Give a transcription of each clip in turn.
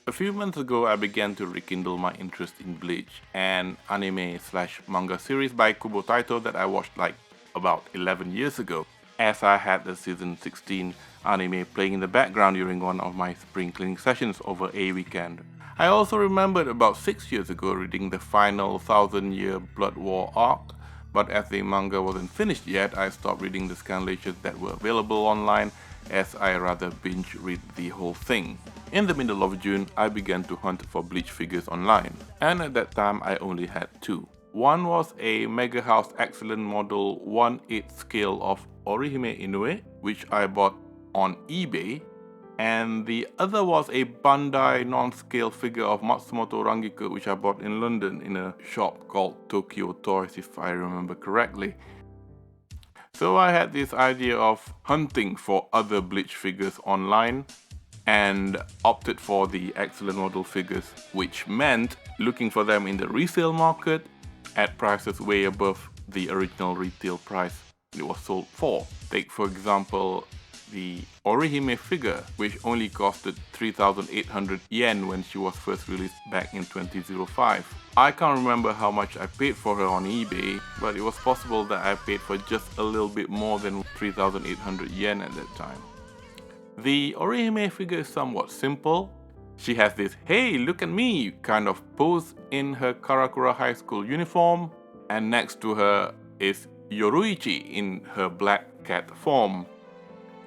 A few months ago, I began to rekindle my interest in Bleach, an anime/manga series by Kubo Tite that I watched like about 11 years ago, as I had the season 16 anime playing in the background during one of my spring cleaning sessions over a weekend. I also remembered about 6 years ago reading the final 1000-year Blood War arc, but as the manga wasn't finished yet, I stopped reading the scanlations that were available online, as I rather binge read the whole thing. In the middle of June, I began to hunt for Bleach figures online, and at that time I only had two. One was a Mega House Excellent Model 1/8 scale of Orihime Inoue, which I bought on eBay, and the other was a Bandai non-scale figure of Matsumoto Rangiko, which I bought in London in a shop called Tokyo Toys, if I remember correctly. So I had this idea of hunting for other Bleach figures online and opted for the excellent model figures, which meant looking for them in the resale market at prices way above the original retail price it was sold for. Take for example the Orihime figure, which only costed 3,800 yen when she was first released back in 2005. I can't remember how much I paid for her on eBay, but it was possible that I paid for just a little bit more than 3,800 yen at that time. The Orihime figure is somewhat simple. She has this "hey, look at me" kind of pose in her Karakura High School uniform, and next to her is Yoruichi in her black cat form.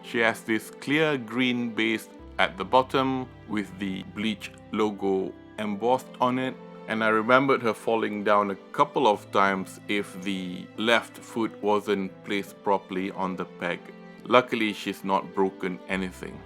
She has this clear green base at the bottom with the Bleach logo embossed on it, and I remembered her falling down a couple of times if the left foot wasn't placed properly on the peg. Luckily, she's not broken anything.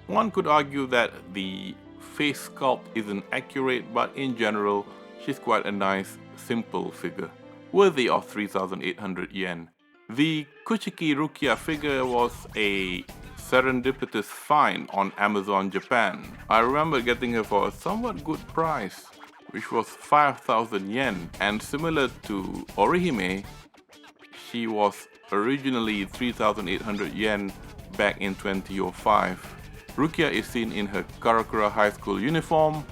One could argue that the face sculpt isn't accurate, but in general, she's quite a nice, simple figure, worthy of 3,800 yen. The Kuchiki Rukia figure was a serendipitous find on Amazon Japan. I remember getting her for a somewhat good price, which was 5,000 yen, and similar to Orihime, she was originally 3,800 yen back in 2005. Rukia is seen in her Karakura High School uniform,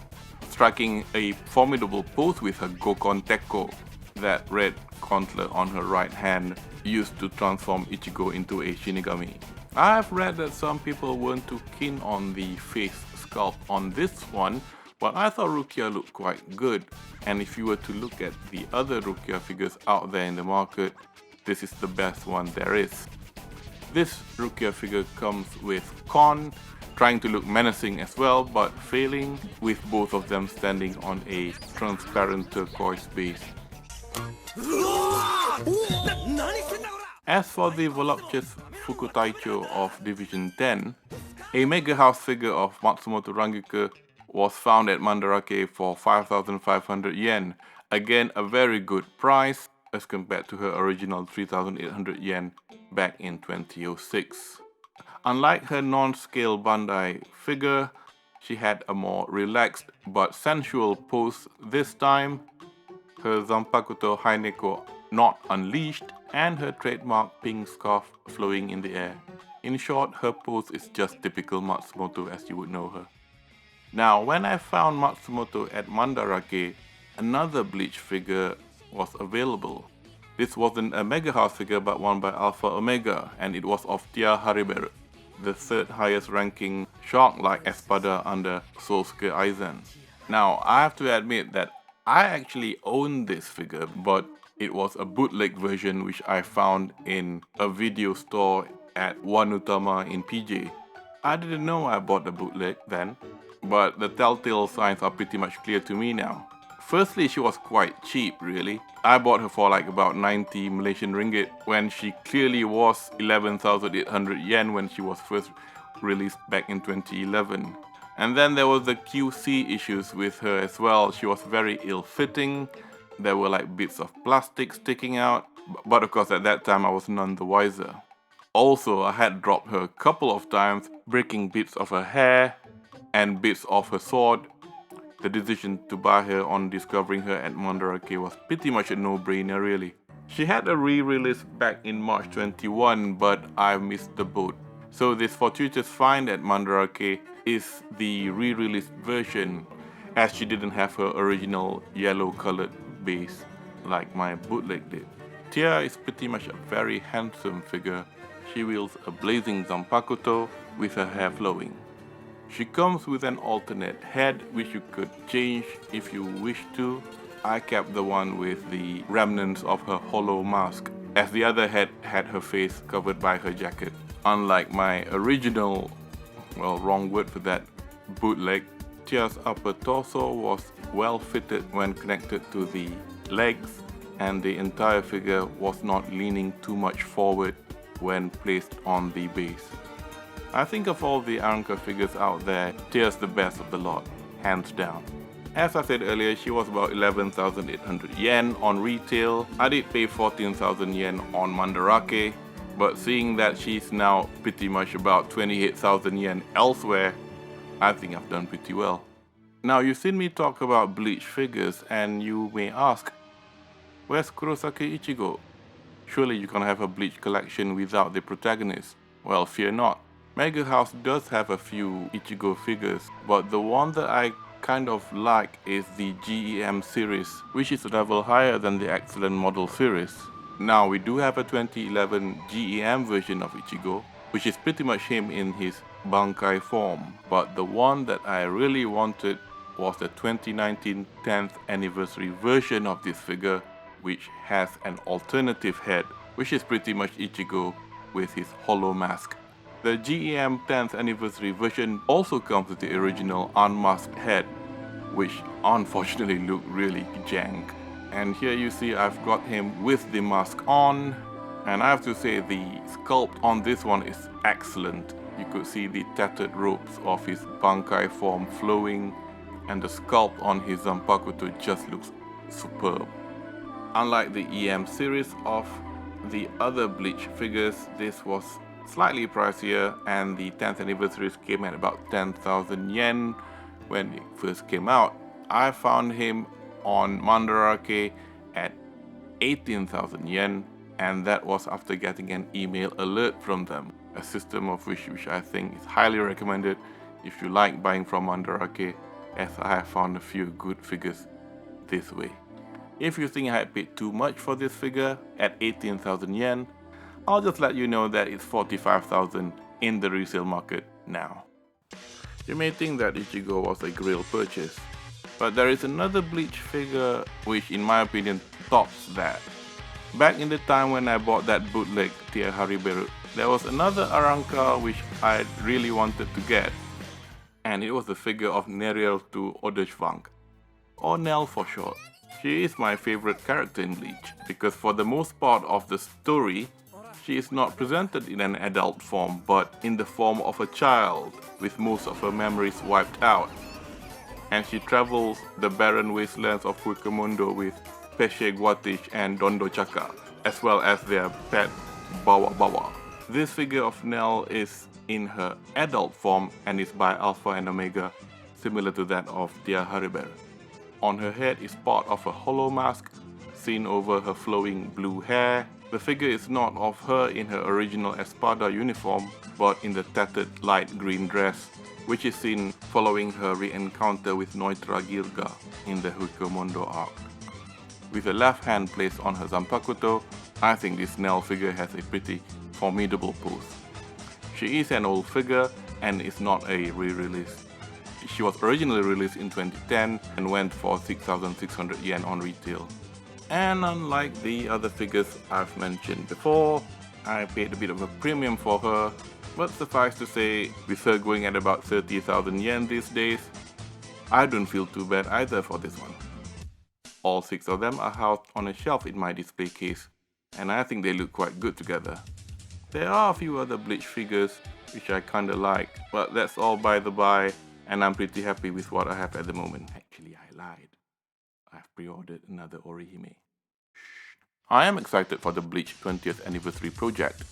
striking a formidable pose with her Gokon Tekko, that red gauntlet on her right hand used to transform Ichigo into a Shinigami. I've read that some people weren't too keen on the face sculpt on this one, but I thought Rukia looked quite good, and if you were to look at the other Rukia figures out there in the market, this is the best one there is. This Rukia figure comes with Kon, trying to look menacing as well, but failing, with both of them standing on a transparent turquoise base. As for the voluptuous Fukutaicho of Division 10, a Mega House figure of Matsumoto Rangiko was found at Mandarake for 5,500 yen, again a very good price as compared to her original 3,800 yen back in 2006. Unlike her non-scale Bandai figure, she had a more relaxed but sensual pose this time, her Zanpakuto Haineko not unleashed, and her trademark pink scarf flowing in the air. In short, her pose is just typical Matsumoto as you would know her. Now, when I found Matsumoto at Mandarake, another Bleach figure was available. This wasn't a Mega House figure but one by Alpha Omega, and it was of Tia Hariberu, the third highest ranking shark-like espada under Sousuke Aizen. Now, I have to admit that I actually own this figure, but it was a bootleg version which I found in a video store at Wanutama in PJ. I didn't know I bought the bootleg then, but the telltale signs are pretty much clear to me now. Firstly, she was quite cheap really. I bought her for like about 90 Malaysian ringgit when she clearly was 11,800 yen when she was first released back in 2011. And then there was the QC issues with her as well. She was very ill-fitting. There were like bits of plastic sticking out, but of course at that time I was none the wiser. Also, I had dropped her a couple of times, breaking bits of her hair and bits of her sword. The decision to buy her on discovering her at Mandarake was pretty much a no-brainer really. She had a re-release back in March 21, but I missed the boat. So this fortuitous find at Mandarake is the re-released version, as she didn't have her original yellow colored base like my bootleg did. Tia is pretty much a very handsome figure. She wields a blazing zanpakuto with her hair flowing. She comes with an alternate head which you could change if you wish to. I kept the one with the remnants of her hollow mask, as the other head had her face covered by her jacket. Unlike my original, well, wrong word for that, bootleg, Tia's upper torso was well fitted when connected to the legs, and the entire figure was not leaning too much forward when placed on the base. I think of all the Aranka figures out there, Tia's the best of the lot, hands down. As I said earlier, she was about 11,800 yen on retail. I did pay 14,000 yen on Mandarake, but seeing that she's now pretty much about 28,000 yen elsewhere, I think I've done pretty well. Now, you've seen me talk about Bleach figures, and you may ask, where's Kurosaki Ichigo? Surely you can't have a Bleach collection without the protagonist. Well, fear not. Mega House does have a few Ichigo figures, but the one that I kind of like is the GEM series, which is a level higher than the Excellent Model series. Now, we do have a 2011 GEM version of Ichigo, which is pretty much him in his Bankai form, but the one that I really wanted was the 2019 10th anniversary version of this figure, which has an alternative head, which is pretty much Ichigo with his hollow mask. The GEM 10th anniversary version also comes with the original unmasked head, which unfortunately looked really jank. And here you see I've got him with the mask on, and I have to say the sculpt on this one is excellent. You could see the tattered ropes of his Bankai form flowing, and the sculpt on his Zanpakuto just looks superb. Unlike the EM series of the other Bleach figures, this was slightly pricier, and the 10th anniversaries came at about 10,000 yen when it first came out. I found him on Mandarake at 18,000 yen, and that was after getting an email alert from them, a system of which I think is highly recommended if you like buying from Mandarake, as I have found a few good figures this way. If you think I had paid too much for this figure at 18,000 yen, I'll just let you know that it's 45,000 in the resale market now. You may think that Ichigo was a grail purchase, but there is another Bleach figure which in my opinion tops that. Back in the time when I bought that bootleg Tia Hariberu, there was another Aranka which I really wanted to get, and it was the figure of Noelle to Odeshvank, or Nell for short. She is my favorite character in Bleach, because for the most part of the story, she is not presented in an adult form, but in the form of a child, with most of her memories wiped out. And she travels the barren wastelands of Huikamundo with Pesce Guatish and Dondo Chaka, as well as their pet Bawa Bawa. This figure of Nell is in her adult form and is by Alpha and Omega, similar to that of Tia Hariberu. On her head is part of a hollow mask seen over her flowing blue hair. The figure is not of her in her original Espada uniform, but in the tattered light green dress, which is seen following her re-encounter with Neutra Gilga in the Huikamundo arc. With her left hand placed on her Zanpakuto, I think this Nell figure has a pretty formidable pose. She is an old figure and is not a re-release. She was originally released in 2010 and went for 6,600 yen on retail. And unlike the other figures I've mentioned before, I paid a bit of a premium for her, but suffice to say, with her going at about 30,000 yen these days, I don't feel too bad either for this one. All 6 of them are housed on a shelf in my display case, and I think they look quite good together. There are a few other Bleach figures which I kinda like, but that's all by the by, and I'm pretty happy with what I have at the moment. Actually, I lied. I've pre-ordered another Orihime. I am excited for the Bleach 20th anniversary project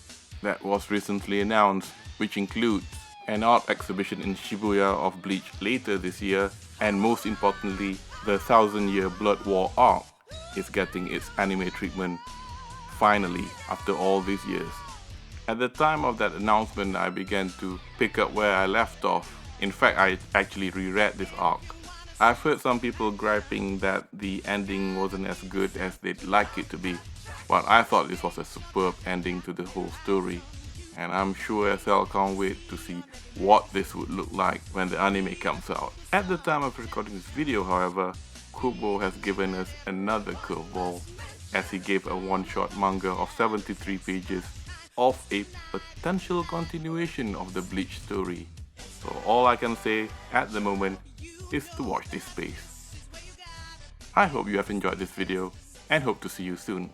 that was recently announced, which includes an art exhibition in Shibuya of Bleach later this year, and most importantly, the 1000-year Blood War arc is getting its anime treatment finally after all these years. At the time of that announcement, I began to pick up where I left off In fact, I actually reread this arc. I've heard some people griping that the ending wasn't as good as they'd like it to be, but I thought this was a superb ending to the whole story, and I'm sure as hell can't wait to see what this would look like when the anime comes out. At the time of recording this video, however, Kubo has given us another curveball, as he gave a one-shot manga of 73 pages of a potential continuation of the Bleach story. So all I can say at the moment is to watch this space. I hope you have enjoyed this video and hope to see you soon.